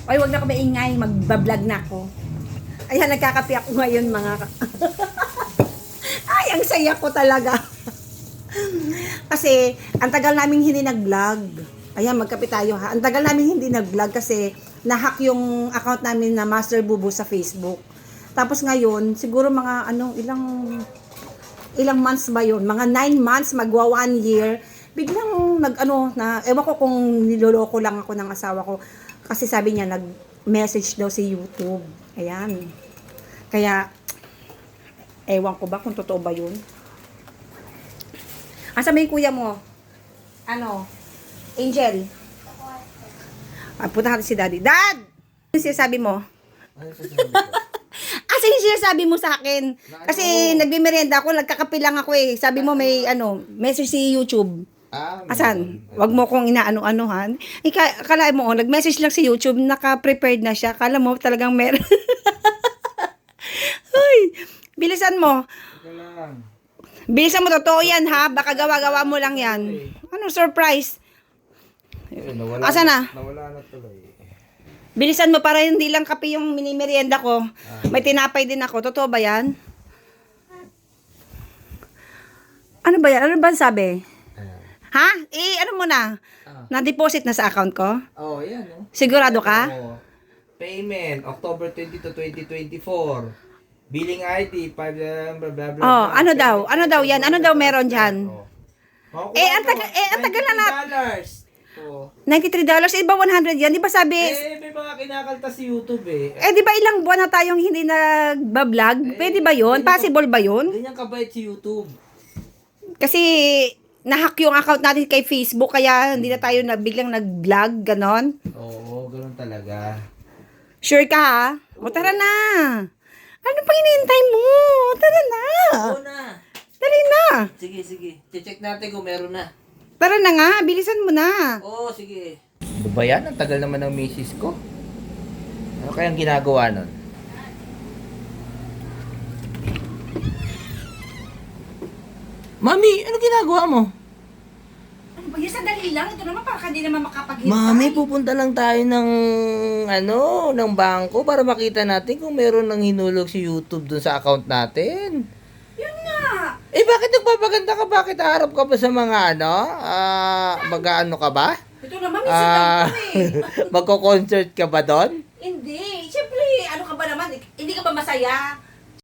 Ay, wag na ako maingay. Magbablog na ako. Ayan, nagkakape ako ngayon mga Ay, ang saya ko talaga. Kasi, ang tagal namin hindi nag-vlog. Ayan, magkape tayo ha. Ang tagal namin hindi nag-vlog kasi nahack yung account namin na Master Bubu sa Facebook. Tapos ngayon, siguro mga ilang months ba yun? Mga 9 months, magwa 1 year. Biglang ewan ko kung niloloko lang ako ng asawa ko. Kasi sabi niya, nag-message daw si YouTube. Ayan. Kaya, ewan ko ba kung totoo ba yun? Asa ba yung kuya mo? Angel. Punta natin si Daddy. Dad! Ano sinasabi mo? Ano sasabihin ko? Kasi yung sinasabi mo sa akin. Kasi nagbimerenda ako, nagkakape lang ako eh. Sabi mo may message si YouTube. Asan? Wag mo kong inaano-anuhan. Kala mo, nag-message lang si YouTube, naka-prepared na siya. Kala mo talagang meron. Ay, bilisan mo. Ito lang. Bilisan mo, totoo yan ha. Baka gawa-gawa mo lang yan. Ano, surprise? Asan na? Nawala na tuloy. Bilisan mo para hindi lang kape yung mini-merienda ko. May tinapay din ako. Totoo ba yan? Ano ba yan? Ano ba sabi? Ha? Ano mo na? Na-deposit na sa account ko? Oh, yan. Sigurado ka? Payment, October 22, 2024. Billing ID, 5, blah, blah, blah. Oh, ano daw? Ano daw yan? Ano daw meron dyan? Ang tagal na $93. Oh. $93? Iba 100 yan? Di ba sabi? May mga kinakalta si YouTube eh. Di ba ilang buwan na tayong hindi nagbablog? Pwede ba yun? Possible ba yun? Ganyan kabait si YouTube. Kasi nahack yung account natin kay Facebook kaya hindi na tayo biglang nag-vlog, ganon. Oo, ganun talaga. Sure ka ha? O tara na. Ano pang hinihintay mo? Tara na. Oo na. Dali na. Sige. Check natin kung meron na. Tara na nga, bilisan mo na. Oo, sige. Ano ba yan? Ang tagal naman ng misis ko. Ano kayang ginagawa nun? Mami, ano ginagawa mo? Ano ba yun? Sandali lang. Ito naman para hindi naman makapaghintay. Mami, pupunta lang tayo ng bangko para makita natin kung meron ng hinulog si YouTube dun sa account natin. Yun nga. Bakit nagpapaganda ka? Bakit harap ka ba sa mga mag-ano ka ba? Ito naman, minsan lang ito eh. Magko-concert ka ba doon? Hindi. Siyempre, ano ka ba naman? Hindi ka ba masaya?